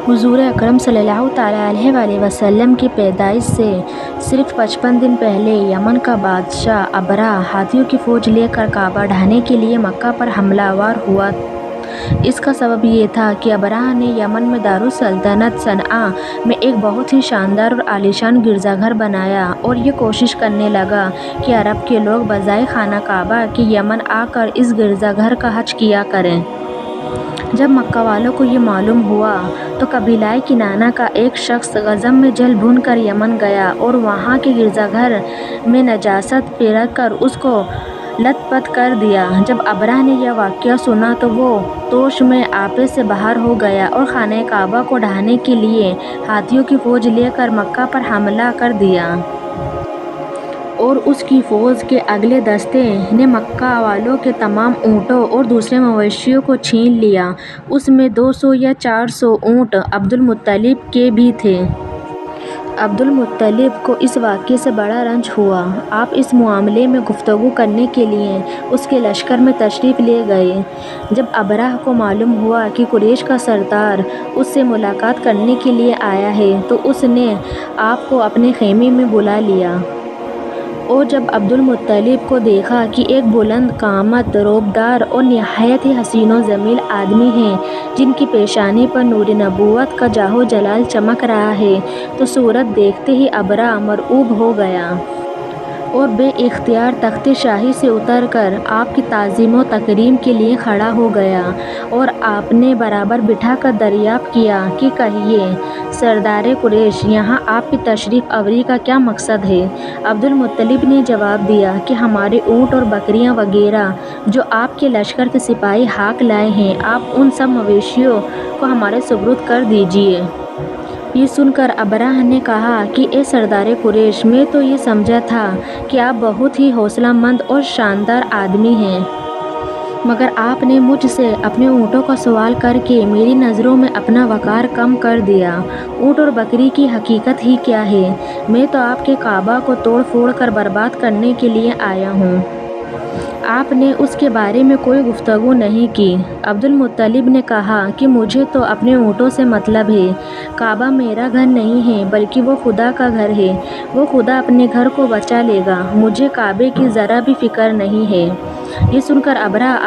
حضور اکرم صلی اللہ تعالیٰ علیہ وآلہ وسلم کی پیدائش سے صرف 55 دن پہلے یمن کا بادشاہ ابرہہ ہاتھیوں کی فوج لے کر کعبہ ڈھانے کے لیے مکہ پر حملہ آور ہوا۔ اس کا سبب یہ تھا کہ ابرہہ نے یمن میں دارالسلطنت صنعا میں ایک بہت ہی شاندار اور عالیشان گرجا گھر بنایا اور یہ کوشش کرنے لگا کہ عرب کے لوگ بجائے خانہ کعبہ کے یمن آ کر اس گرجا گھر کا حج کیا کریں۔ جب مکہ والوں کو یہ معلوم ہوا تو قبیلہ کنانہ کا ایک شخص غضب میں جل بھن کر یمن گیا اور وہاں کے گرجا گھر میں نجاست پھینک کر اس کو لت پت کر دیا۔ جب ابرہہ نے یہ واقعہ سنا تو وہ طوش میں آپے سے باہر ہو گیا اور خانہ کعبہ کو ڈھانے کے لیے ہاتھیوں کی فوج لے کر مکہ پر حملہ کر دیا۔ اور اس کی فوج کے اگلے دستے نے مکہ والوں کے تمام اونٹوں اور دوسرے مویشیوں کو چھین لیا۔ اس میں 200 یا 400 اونٹ عبدالمطلب کے بھی تھے۔ عبدالمطلب کو اس واقعے سے بڑا رنج ہوا۔ آپ اس معاملے میں گفتگو کرنے کے لیے اس کے لشکر میں تشریف لے گئے۔ جب ابرہہ کو معلوم ہوا کہ قریش کا سردار اس سے ملاقات کرنے کے لیے آیا ہے تو اس نے آپ کو اپنے خیمے میں بلا لیا۔ اور جب عبدالمطلب کو دیکھا کہ ایک بلند قامت، روبدار اور نہایت ہی حسین و جمیل آدمی ہے جن کی پیشانی پر نور نبوت کا جاہ و جلال چمک رہا ہے تو صورت دیکھتے ہی ابرہہ مرعوب ہو گیا اور بے اختیار تخت شاہی سے اتر کر آپ کی تعظیم و تکریم کے لیے کھڑا ہو گیا اور آپ نے برابر بٹھا کر دریافت کیا کہ کہیے سردار قریش، یہاں آپ کی تشریف آوری کا کیا مقصد ہے؟ عبدالمطلب نے جواب دیا کہ ہمارے اونٹ اور بکریاں وغیرہ جو آپ کے لشکر کے سپاہی ہاک لائے ہیں، آپ ان سب مویشیوں کو ہمارے سپرد کر دیجیے۔ یہ سن کر ابرہہ نے کہا کہ اے سردار قریش، میں تو یہ سمجھا تھا کہ آپ بہت ہی حوصلہ مند اور شاندار آدمی ہیں، مگر آپ نے مجھ سے اپنے اونٹوں کا سوال کر کے میری نظروں میں اپنا وقار کم کر دیا۔ اونٹ اور بکری کی حقیقت ہی کیا ہے؟ میں تو آپ کے کعبہ کو توڑ پھوڑ کر برباد کرنے کے لیے آیا ہوں۔ آپ نے اس کے بارے میں کوئی گفتگو نہیں کی۔ عبدالمطلب نے کہا کہ مجھے تو اپنے اونٹوں سے مطلب ہے۔ کعبہ میرا گھر نہیں ہے بلکہ وہ خدا کا گھر ہے۔ وہ خدا اپنے گھر کو بچا لے گا، مجھے کعبے کی ذرا بھی فکر نہیں ہے۔ یہ سن کر ابرہہ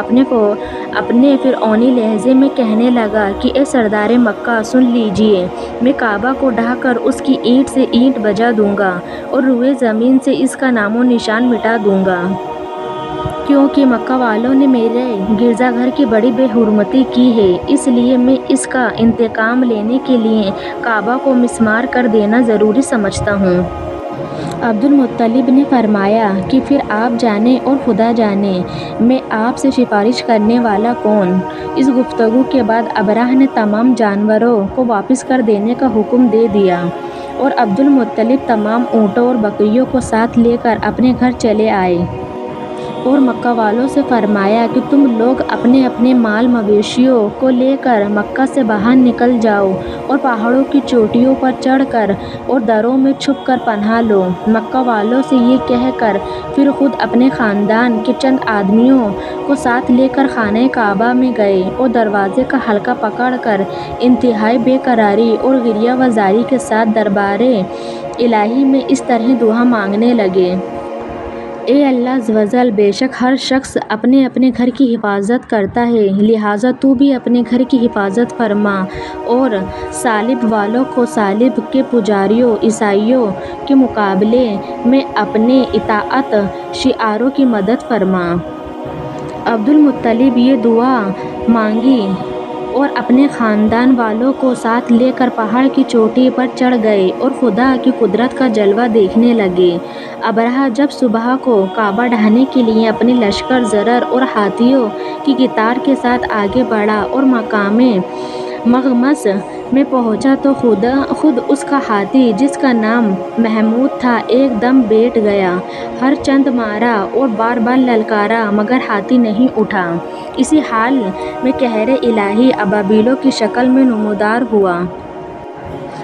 اپنے فرعونی لہجے میں کہنے لگا کہ اے سردار مکہ، سن لیجیے، میں کعبہ کو ڈھا کر اس کی اینٹ سے اینٹ بجا دوں گا اور روئے زمین سے اس کا نام و نشان مٹا دوں گا، کیونکہ مکہ والوں نے میرے گرجا گھر کی بڑی بے حرمتی کی ہے، اس لیے میں اس کا انتقام لینے کے لیے کعبہ کو مسمار کر دینا ضروری سمجھتا ہوں۔ عبدالمطلب نے فرمایا کہ پھر آپ جانیں اور خدا جانے، میں آپ سے سفارش کرنے والا کون؟ اس گفتگو کے بعد ابرہہ نے تمام جانوروں کو واپس کر دینے کا حکم دے دیا اور عبدالمطلب تمام اونٹوں اور بکریوں کو ساتھ لے کر اپنے گھر چلے آئے اور مکہ والوں سے فرمایا کہ تم لوگ اپنے اپنے مال مویشیوں کو لے کر مکہ سے باہر نکل جاؤ اور پہاڑوں کی چوٹیوں پر چڑھ کر اور دروں میں چھپ کر پناہ لو۔ مکہ والوں سے یہ کہہ کر پھر خود اپنے خاندان کے چند آدمیوں کو ساتھ لے کر خانہ کعبہ میں گئے اور دروازے کا حلقہ پکڑ کر انتہائی بے قراری اور گریہ وزاری کے ساتھ دربار الہی میں اس طرح دعا مانگنے لگے: اے اللہ عز و جل، بے شک ہر شخص اپنے اپنے گھر کی حفاظت کرتا ہے، لہٰذا تو بھی اپنے گھر کی حفاظت فرما اور صلیب والوں کو صلیب کے پجاریوں عیسائیوں کے مقابلے میں اپنے اطاعت شعاروں کی مدد فرما۔ عبدالمطلب یہ دعا مانگی اور اپنے خاندان والوں کو ساتھ لے کر پہاڑ کی چوٹی پر چڑھ گئے اور خدا کی قدرت کا جلوہ دیکھنے لگے۔ ابرہہ جب صبح کو کعبہ ڈھانے کے لیے اپنے لشکر زرر اور ہاتھیوں کی قطار کے ساتھ آگے بڑھا اور مقام مغمس میں پہنچا تو خود اس کا ہاتھی، جس کا نام محمود تھا، ایک دم بیٹھ گیا۔ ہر چند مارا اور بار بار للکارا مگر ہاتھی نہیں اٹھا۔ اسی حال میں قہر الہی ابابیلوں کی شکل میں نمودار ہوا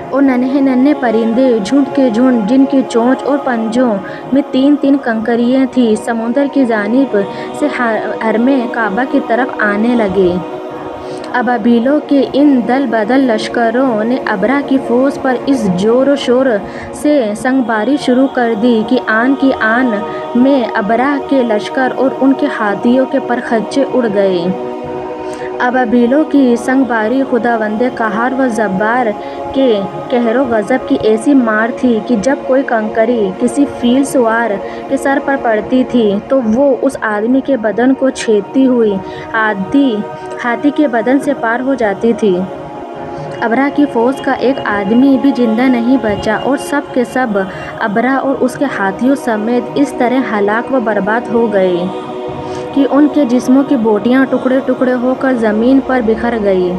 اور ننھے ننھے پرندے جھنڈ کے جھنڈ، جن کی چونچ اور پنجوں میں تین تین کنکریاں تھیں، سمندر کی جانب سے حرم کعبہ کی طرف آنے لگے۔ ابابیلوں کے ان دل بدل لشکروں نے ابرہہ کی فوج پر اس زور و شور سے سنگباری شروع کر دی کہ آن کی آن میں ابرہہ کے لشکر اور ان کے ہاتھیوں کے پر خچے اڑ گئے۔ ابابیلوں کی سنگباری خداوند قہار و جبار کے قہر و غضب کی ایسی مار تھی کہ جب کوئی کنکری کسی فیل سوار کے سر پر پڑتی تھی تو وہ اس آدمی کے بدن کو چھیدتی ہوئی ہاتھی کے بدن سے پار ہو جاتی تھی۔ ابرہہ کی فوج کا ایک آدمی بھی زندہ نہیں بچا اور سب کے سب ابرہہ اور اس کے ہاتھیوں سمیت اس طرح ہلاک و برباد ہو گئے کہ ان کے جسموں کی بوٹیاں ٹکڑے ٹکڑے ہو کر زمین پر بکھر گئیں۔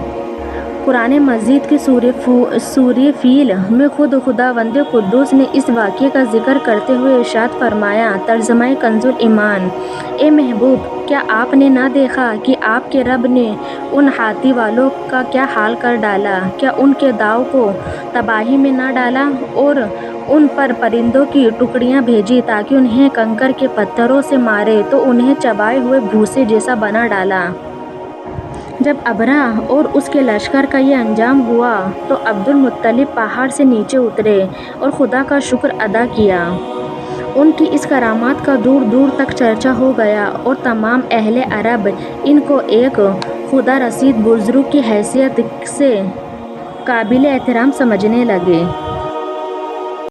قرآن مجید کی سورہ فیل میں خداوند قدوس نے اس واقعے کا ذکر کرتے ہوئے ارشاد فرمایا، ترجمہ کنز الایمان: اے محبوب، کیا آپ نے نہ دیکھا کہ آپ کے رب نے ان ہاتھی والوں کا کیا حال کر ڈالا؟ کیا ان کے داؤ کو تباہی میں نہ ڈالا اور ان پر پرندوں کی ٹکڑیاں بھیجی تاکہ انہیں کنکر کے پتھروں سے مارے تو انہیں چبائے ہوئے بھوسے جیسا بنا ڈالا۔ جب ابرہہ اور اس کے لشکر کا یہ انجام ہوا تو عبد المطلب پہاڑ سے نیچے اترے اور خدا کا شکر ادا کیا۔ ان کی اس کرامات کا دور دور تک چرچا ہو گیا اور تمام اہل عرب ان کو ایک خدا رسید بزرگ کی حیثیت سے قابل احترام سمجھنے لگے۔